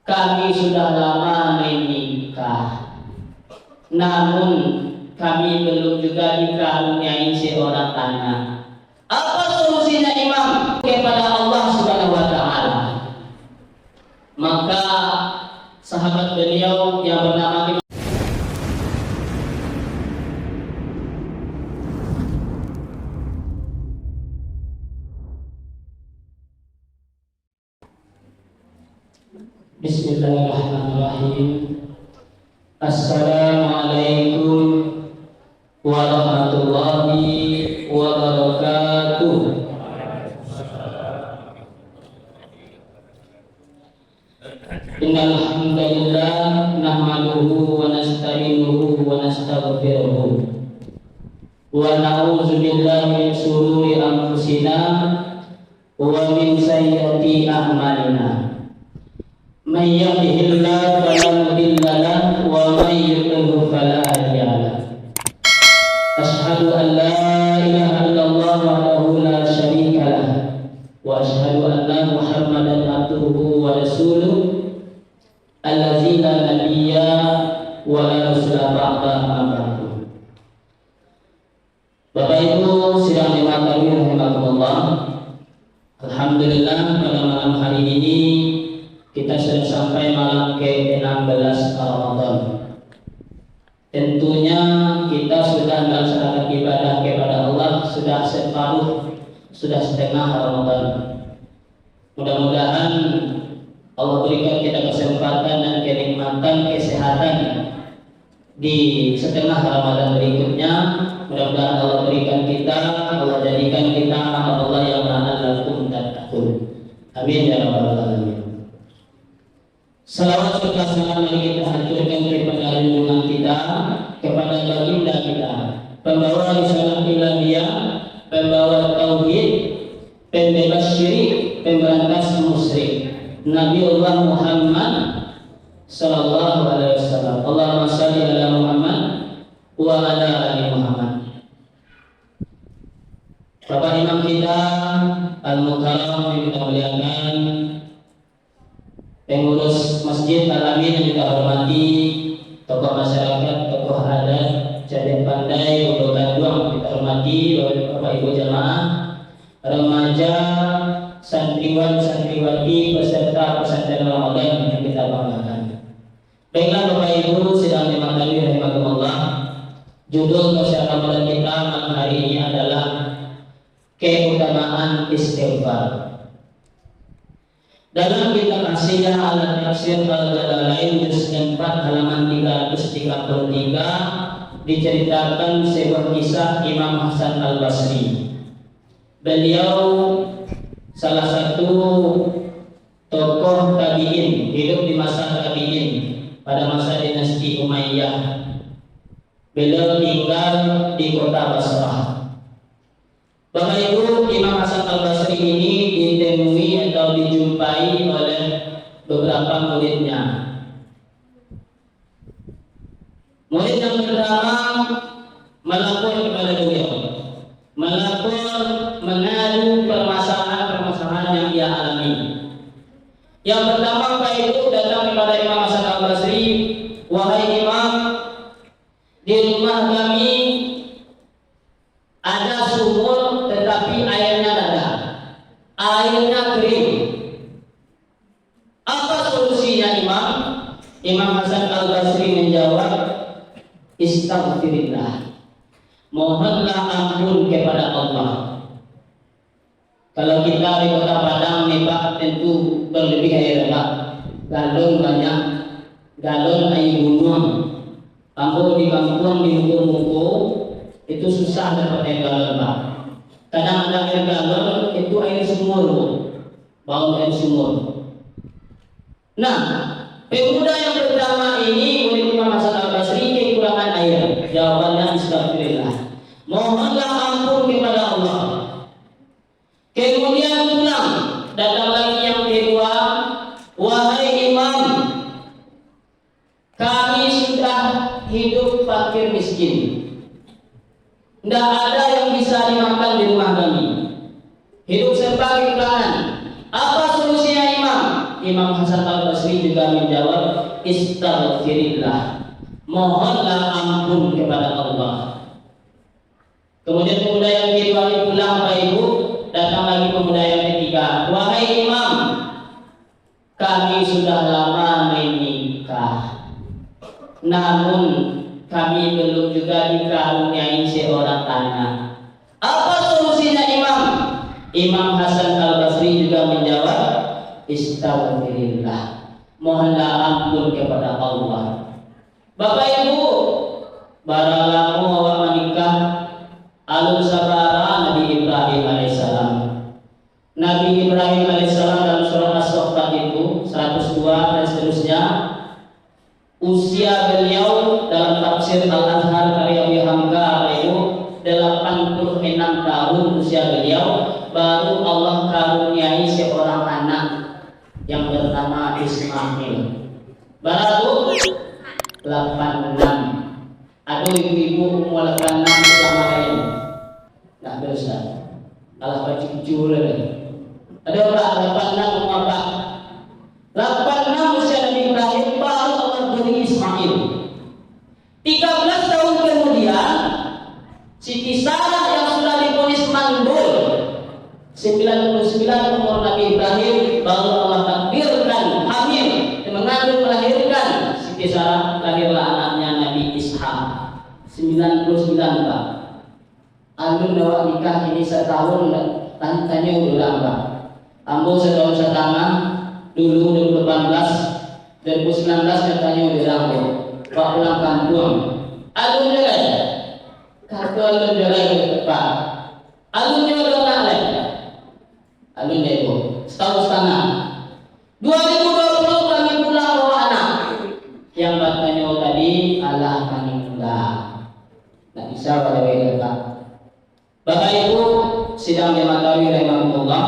kami sudah lama menikah, namun kami belum juga dikaruniai seorang anak. Apa solusinya imam kepada Allah Subhanahu wa taala? Maka sahabat beliau yang bernama Bismillahirrahmanirrahim. Assalamualaikum warahmatullahi wabarakatuh. Innal hamdalillah nahmaduhu wa nasta'inuhu wa nastaghfiruh wa na'udzu billahi min shururi anfusina wa min sayyiati a'malina. May yahdihillahu fala mudilla lahu wa may yudlil fala hadiya lahu. Asyhadu an la ilaha illallah wahdahu la syarika lahu wa asyhadu anna Muhammadan abduhu wa rasuluh allazi la nabiyya wa la rasula ba'da amma ba'du. Bapak Ibu sidang dimati rahimakumullah. Alhamdulillah pada malam hari ini kita sudah sampai malam ke-16 Ramadan. Tentunya kita sudah melaksanakan ibadah kepada Allah sudah separuh, sudah setengah Ramadan. Mudah-mudahan Allah berikan kita kesempatan dan kenikmatan kesehatan di setengah Ramadan berikutnya. Mudah-mudahan Allah berikan kita, Allah jadikan kita amal Allah yang la'allakum tattaqun. Amin ya rabbal alamin. Salawat serta salam mari kita haturkan kepada junjungan kita, kepada baginda kita, pembawa risalah ilahiyah, pembawa tauhid, pembebas syirik, pemberantas musyrik, Nabiullah Muhammad sallallahu alaihi wasallam. Allahumma shalli ala Muhammad wa ala ali Muhammad. Bapak Imam kita Al-Mukarram yang kita muliakan, pengurus Masjid Al-Amin yang kita hormati, tokoh masyarakat, tokoh adat, Jaden Pandai, Bodo Tanjuang kita hormati, Bapak Ibu jamaah, remaja, santriwan, santriwati, peserta pesantren Ramadan yang kita banggakan. Baiklah Bapak Ibu sidang dimati rahimakumullah. Judul tafsir Ramadan kita malam hari ini adalah keutamaan istighfar. Dalam kitab Asyiyah Al-Tafsir Al-Jalalain juz 4 halaman 333 diceritakan sebuah kisah Imam Hasan Al-Basri. Beliau salah satu tokoh tabi'in, hidup di masa tabi'in pada masa dinasti Umayyah. Beliau tinggal di kota Basrah. Bapak Ibu, Imam Hasan Al-Basri ini ditemui atau dijumpai oleh beberapa muridnya. Murid yang pertama melapor kepada beliau, mengadu permasalahan yang ia alami. Yang pertama Bapak Ibu datang kepada Imam Hasan Al-Basri, wahai Imam, di rumah kami ada sumur tetapi airnya tidak ada, airnya kering. Apa solusinya Imam? Imam Hasan Al-Basri menjawab, istaghfirillah, mohonlah ampun kepada Allah. Kalau kita di kota Padang nih Pak, tentu berlebih air Pak, galon banyak, galon air gunung. Kampung di kampung di muko-muko itu susah dapat air galon Pak. Kadang ada air galon itu air sumur, bau air sumur. Nah, pemuda yang pertama ini murid Imam Hasan Al-Basri kekurangan air. Jawabannya istighfirullah, mohonlah ampun kepada Allah. Kemudian pulang, datang lagi yang kedua, wahai Imam, kami sudah hidup fakir miskin. Tidak ada yang bisa dimakan di rumah kami. Hidup serba kekurangan. Apa solusinya Imam? Imam Hasan Al-Basri juga menjawab, istaghfirillah, mohonlah ampun kepada Allah. Kemudian pemuda yang kedua ini pulang Bapak Ibu, datang lagi pemuda yang ketiga, wahai Imam, kami sudah lama menikah, namun kami belum juga dikaruniai seorang anak. Apa solusinya Imam? Imam Hasan Al-Basri juga menjawab, istaghfirillah, mohonlah ampun kepada Allah. Bapak Ibu, barang lamu awak menikah alun sabara Nabi Ibrahim alaihissalam. Nabi Ibrahim alaihissalam dalam surah As-Saffat itu 102 dan seterusnya, usia beliau dalam tafsir Al-Azhar karya Hamka itu 86 tahun usia beliau, baru Allah karuniai seorang anak yang bernama Ismail. Baru 86. Aduh ibu-ibu umur 86 selama ini nggak dosa, kalah baju jujur. Ada orang 86 umur apa? 86 usia Nabi Ibrahim, baru Allah beri Ismail. 13 tahun kemudian Siti Sarah yang sudah divonis mandul 99 umur Nabi Ibrahim, baru Allah takdirkan hamil, mengandung melahirkan. Siti Sarah lahirlah anaknya Nabi Ishak 99 Pak. Alun bawa nikah ini setahun, tanya udah Pak. Ambo setahun setengah, dulu 2018, 2019 katanya udah Ambo. Pak pulang kampung. Alun jalan, kartu alun jalan Pak. Alun jalan nak alun Ibu, setahun setengah. 2020 kami pulang bawa anak. Yang katanya tadi Allah kami pulang. Nggak bisa pada Pak. Bapak Ibu sidang dimatawi rahimahullah,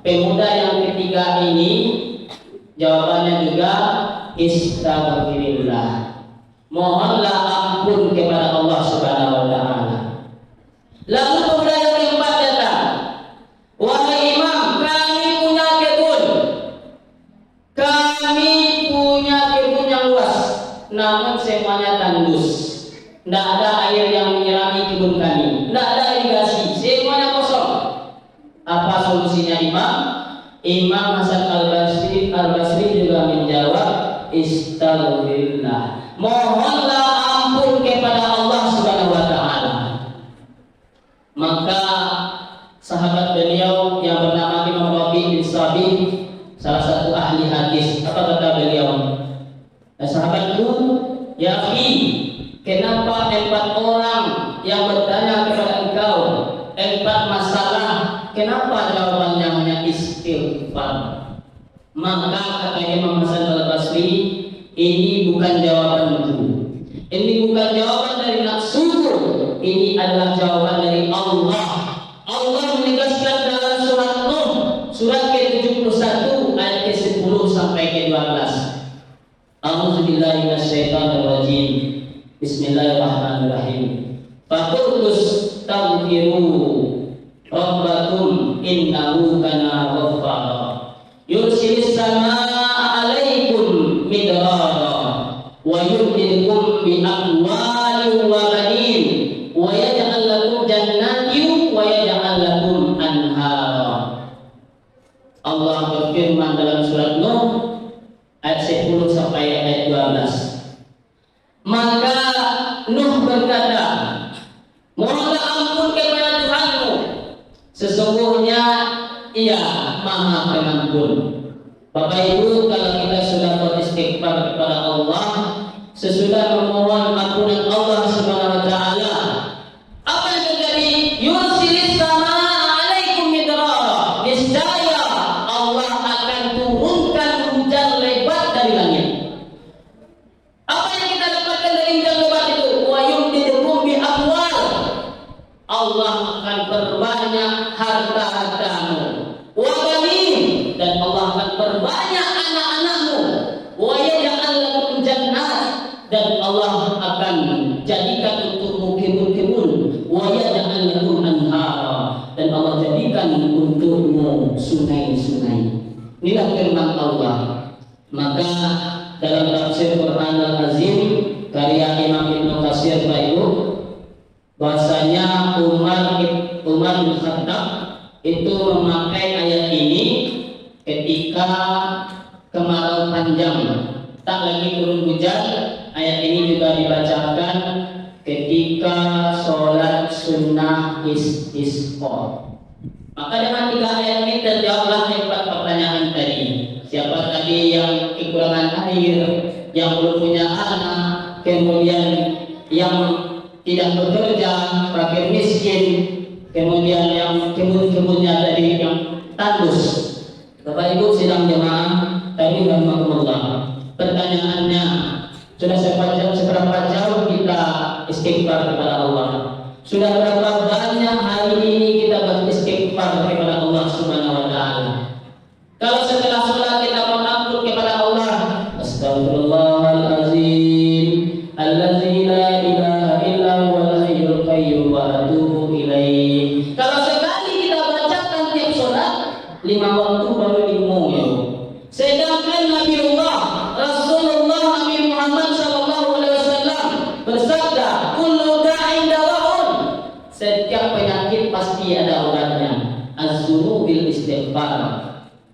pemuda yang ketiga ini jawabannya juga istaghfirillah, mohonlah ampun kepada Allah Subhanahu wa taala. Lalu pemuda yang keempat datang, wahai Imam, kami punya kebun yang luas, namun semuanya tandus, tidak ada air yang menyirami kebun kami, tidak ada irigasi, semuanya kosong. Apa solusinya Imam? Imam Hasan Al-Basri juga menjawab, istaghfirillah, mohonlah ampun kepada Allah Subhanahu wa taala. Maka sahabat beliau yang bernama Imam Rabi bin Sabih, salah satu ahli hadis, apa kata beliau? Sahabatku, ya akhi, kenapa 4 orang yang bertanya kepada engkau 4 masalah, kenapa jawabannya hanya istighfar? Maka kata Imam Hasan Al-Basri, ini bukan jawabanku, ini bukan jawaban dari nafsuku, ini adalah jawaban dari Allah. Allah menegaskan dalam surat Nuh, surat ke-71 ayat ke-10 sampai ke-12. A'udzubillahi minasyaitonirrajim. Bismillahirrahmanirrahim. Faqultus taghfiru rabbakum innahu kana ghaffara yursilis samaa'a 'alaikum midrara wa yumdidukum bi amwalin wa banin wa yaj'al lakum jannatin wa yaj'al lakum anhara. Allah berfirman dalam surat Nuh ayat 10 sampai ayat 12. Maka Nuh berkata, mohonlah ampun kepada Tuhanmu, sesungguhnya Ia Maha Pengampun. Bapak Ibu, kalau kita sudah beristighfar kepada Allah, sesudah memohon ampunan Allah Subhanahu wa taala, apa yang terjadi? Yursilis samaa'a 'alaikum midrara. Niscaya Allah akan turunkan hujan lebat dari langit. Apa yang kita dapatkan dari hujan lebat itu? Wa yumdidukum bi amwal. Allah akan perbanyak harta-hartamu. Wa banin, dan Allah akan perbanyak anak-anakmu. Wa yaj'al lakum jannat, dan Allah akan jadikan untukmu kebun-kebun. Wa yaj'al lakum anhara, dan Allah jadikan untukmu sungai-sungai. Inilah firman Allah. Maka dalam tafsir Quran Al-Azim karya Imam Ibnu Katsir Ibu, bahwasanya Umar bin Khattab itu memakai ayat ini ketika kemarau panjang, tak lagi turun hujan. Ayat ini juga dibacakan ketika sholat sunnah istisqa. Maka dengan 3 ayat ini terjawablah 4 pertanyaan tadi. Siapa tadi yang kekurangan air, yang belum punya anak, kemudian yang tidak bekerja, fakir miskin, kemudian yang kebun-kebunnya tadi yang tandus. Bapak Ibu sidang jemaah tadi rahmatullah. Pertanyaannya, sudah seberapa jauh kita istighfar kepada Allah? Sudah berapa banyak hari ini kita beristighfar kepada Allah Subhanahu wa taala? Kalau setelah sholat kita mengampun kepada Allah, Astaghfirullahalazim, allazi la ilaha illa huwal hayyul qayyum wa atubu ilaih. Kalau sekali kita bacakan tiap sholat, 5 waktu baru dimulai. Sedangkan Nabiullah Rasulullah Nabi Muhammad SAW bersabda, kullu da'in dawa'un. Setiap penyakit pasti ada obatnya. Az-dzunubil istighfar.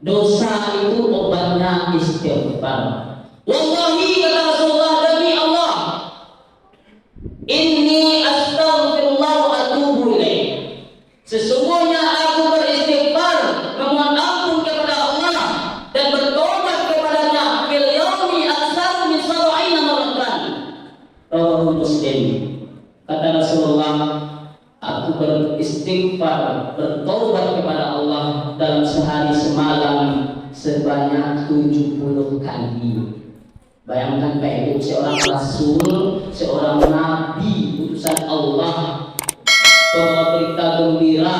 Dosa itu obatnya istighfar. Wallahi kata Rasulullah, demi Allah, inni astaghfirullah wa atubu ilaih. Sesungguhnya aku beristighfar, memohon ampun kepada Allah dan bertobat kepadanya fil yaumi aktsar min 70 marratan. Rawahu Muslim. Kata Rasulullah, aku beristighfar, bertobat kepada Allah dalam sehari semalam sebanyak 70 kali. Bayangkan Pak Ibu, seorang Rasul, seorang Nabi, utusan Allah, pembawa berita gembira,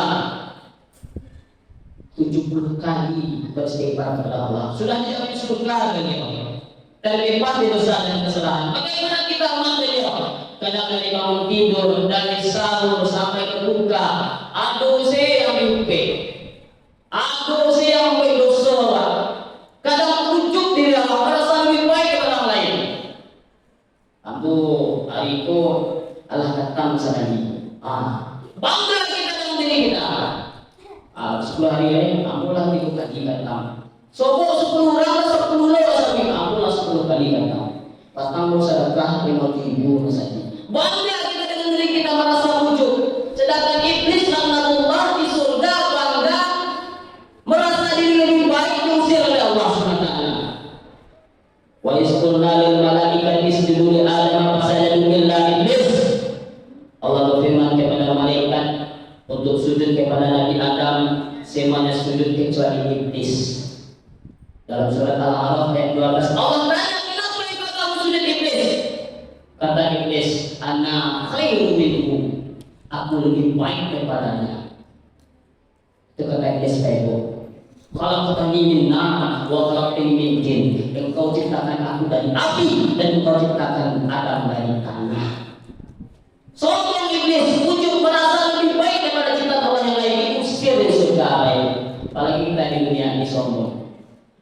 70 kali beristighfar kepada Allah. Sudah dijamin surga kan ya? Terbebas dari dosa dan kesalahan. Bagaimana kita umat beliau? Kadang dari bangun tidur, dari sahur sampai berbuka, aduh saya yang mimpi, aduh saya yang berdosa. Kadang ujuk diri Allah, merasa lebih baik kepada orang lain. Aku hari itu Allah datang sekali. Bangga kita dengan diri kita. 10 hari ini, amulah 3 kali datang. Sobok 10 orang, 10 lewat sampai amulah 10 kali datang. Patang sedekah 5.000 saja. Bangga kita dengan diri kita, merasa ujuk. Sedangkan iblis laknatullah di surga bangga, merasa diri lebih baik, diusir oleh Allah SWT. Wa isqulna lil malaikati isjudu li Adam fasajadu illa iblis. Allah berfirman kepada malaikat untuk sujud kepada Nabi Adam, semuanya sujud kecuali iblis. Dalam surat Al-A'raf ayat 12, Allah tanya, kenapa ikut kamu sujud iblis? Kata iblis, ana khairu minhu, aku lebih baik daripadanya. Itu kata iblis Pak Ibu. Khalaqtani min nar wa khalaqtani min jin. Engkau ciptakan aku dari api dan engkau ciptakan Adam dari tanah. Sombong iblis, ujuk merasa lebih baik daripada ciptaan Allah yang lain, diusir dari surga. Apalagi kita di dunia ini sombong.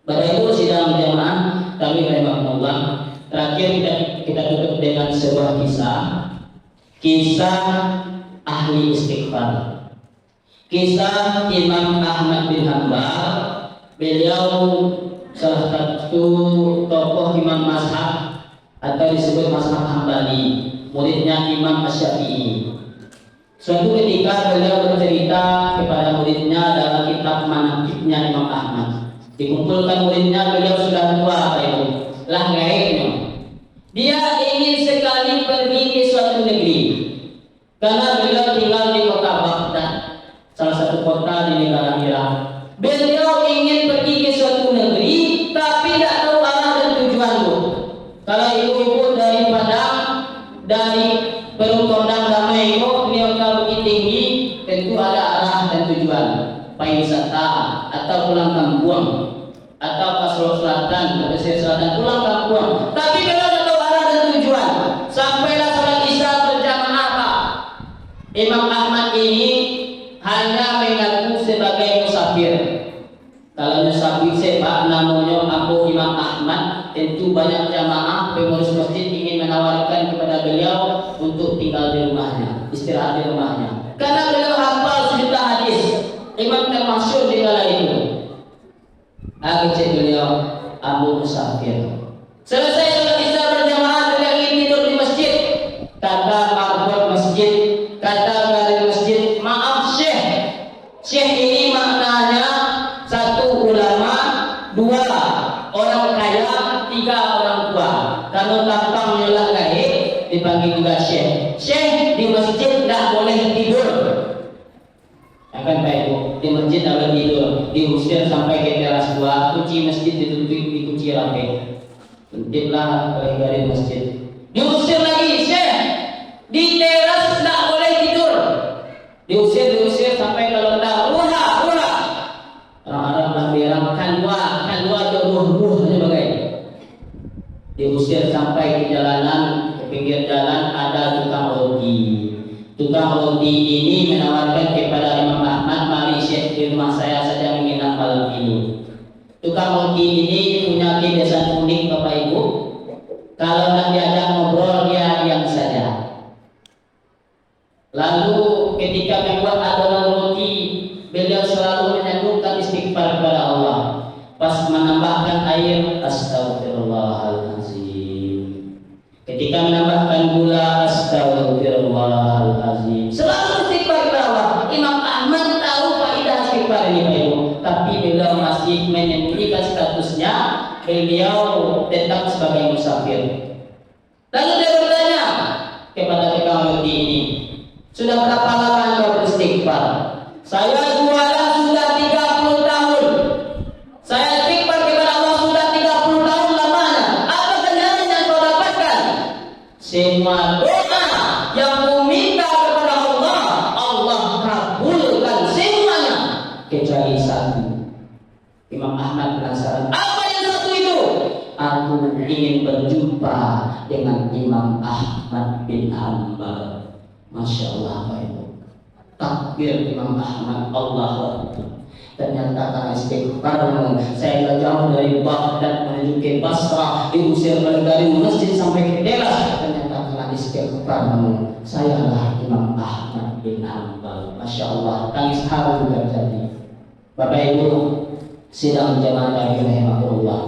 Bapak Ibu sidang jamaah kami rahimahullah. Terakhir kita tutup dengan sebuah kisah ahli istighfar. Kisah Imam Ahmad bin Hanbal. Beliau salah satu tokoh imam mazhab atau disebut mazhab Hambali, muridnya Imam Asy-Syafi'i. Suatu ketika beliau bercerita kepada muridnya dalam kitab Manaqibnya Imam Ahmad. Dikumpulkan muridnya, beliau sudah tua Pak Ibu, lah gaibnya. Dia ingin sekali pergi ke suatu negeri karena beliau tinggal di kota Baghdad, salah satu kota di negara Irak. Beliau ingin pergi ke suatu negeri tapi tidak tahu arah dan tujuan. Kalau ibu-ibu dari Padang, dari Perung Kondang Damai itu, beliau tahu Bukit Tinggi, tentu ada arah dan tujuan. Pariwisata atau pulang kampung, atau Pasir Selatan, Pesisir Selatan, pulang kampung. Tapi beliau tidak tahu arah dan tujuan. Sampailah sholat Isya berjamaah Pak. Imam Ahmad ini hanya mengaku sebagai musafir. Kalau sapi sepak namanya Abu Imam Ahmad, tentu banyak jamaah pengurus masjid ingin menawarkan kepada beliau untuk tinggal di rumahnya, istirahat di rumahnya. Karena beliau hafal sejuta hadis, imam termasyhur di kala itu. Akhirnya beliau Abu Musafir. Selesai sholat isya berjamaah, beliau ingin tidur di masjid. Kata marbot masjid, kata garis masjid, maaf Syekh ini maknanya satu ulama, dua orang kaya, tiga orang tua. Kalau tampang nyolah gaib dipanggil juga Syekh. Syekh di masjid tidak boleh tidur. Akan baik bu, di masjid tidak boleh tidur. Diusir sampai ke teras dua, kunci masjid ditutup, dikunci rapi. Tuntiplah oleh garis masjid. Diusir lagi Syekh, di teras tidak boleh tidur. Diusir sampai kalau tak ruha. Orang-orang bilang kanwa buah sebagai. Diusir sampai ke jalanan, ke pinggir jalan ada tukang roti. Tukang roti ini menawarkan kepada Imam Ahmad, mari Syekh di rumah saya saja menginap malam ini. Tukang roti ini punya kebiasaan unik Bapak Ibu. Kalau nak diajak ngobrol dia diam saja. Lalu ketika membuat adonan roti, beliau selalu menyebutkan istighfar kepada Allah. Pas menambahkan air, astagfirullahalazim. Ketika menambahkan gula, astagfirullahalazim. Selalu istighfar kepada Allah. Imam Ahmad tahu faedah istighfar ini Pak Ibu, tapi beliau masih menyembunyikan statusnya. Beliau tetap sebagai musafir. Lalu dia bertanya kepada tukang roti ini, sudah berapa lama Anda beristighfar? Saya jualan sudah 30 tahun. Saya istighfar kepada Allah sudah 30 tahun lamanya. Apa ganjaran yang kau dapatkan? Semua doa yang ku minta kepada Allah, Allah kabulkan semuanya kecuali satu. Imam Ahmad penasaran. Apa yang satu itu? Aku ingin berjumpa dengan Imam Ahmad bin Hanbal. Masya Allah Pak Ibu. Takbir Imam Ahmad, Allah Akbar. Ternyata karena istighfarmu saya jauh dari Baghdad menuju ke Basrah, diusir dari masjid sampai ke teras. Ternyata karena istighfarmu saya adalah Imam Ahmad bin Hanbal. Masya Allah, tangis haru terjadi. Bapak Ibu sidang jamaah dari rahimahullah.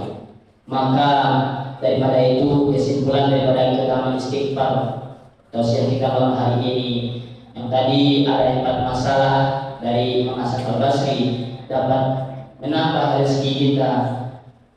Maka daripada itu kesimpulan daripada keutamaan istighfar tausiah kita malam hari ini, yang tadi ada 4 masalah dari Imam Hasan Al-Basri dapat menambah rezeki kita.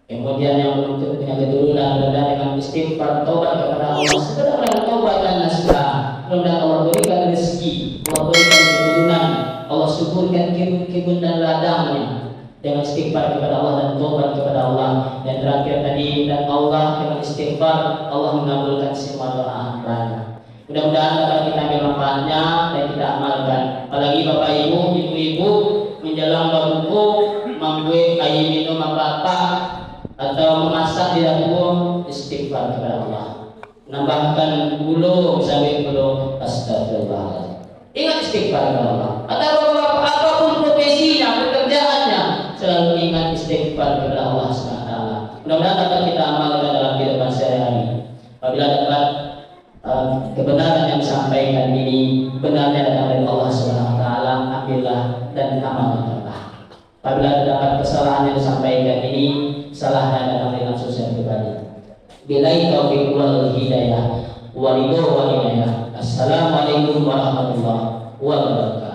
Kemudian yang menuntut punya keturunan mudah dengan istighfar, taubat kepada Allah, sekedar taubat dan nasuha. Mudah Allah berikan rezeki, Allah berikan keturunan, Allah suburkan kebun dan ladangnya dengan istighfar kepada Allah dan taubat kepada Allah. Dan terakhir tadi, dan Allah dengan istighfar Allah mengabulkan semua doa hamba. Mudah-mudahan dapat kita ambil manfaatnya dan kita amalkan. Apalagi Bapak Ibu, Ibu-ibu menjelang berbuku membuat air minum apa-apa atau memasak di dapur, istighfar kepada Allah. Menambahkan bulu, sampai bulu, astagfirullah. Ingat istighfar kepada Allah. Atau apapun profesinya, pekerjaannya, selalu ingat istighfar kepada Allah SWT. Mudah-mudahan dapat kita amalkan dalam kehidupan sehari-hari. Apabila dapat kebenaran yang disampaikan ini benarnya datang dari Allah SWT, ambillah dan amalkanlah. Apabila dapat kesalahan yang disampaikan ini, salahnya datang dari nafsu saya pribadi. Billahi taufiq wal hidayah wa ridho wal inayah. Assalamualaikum warahmatullahi wabarakatuh.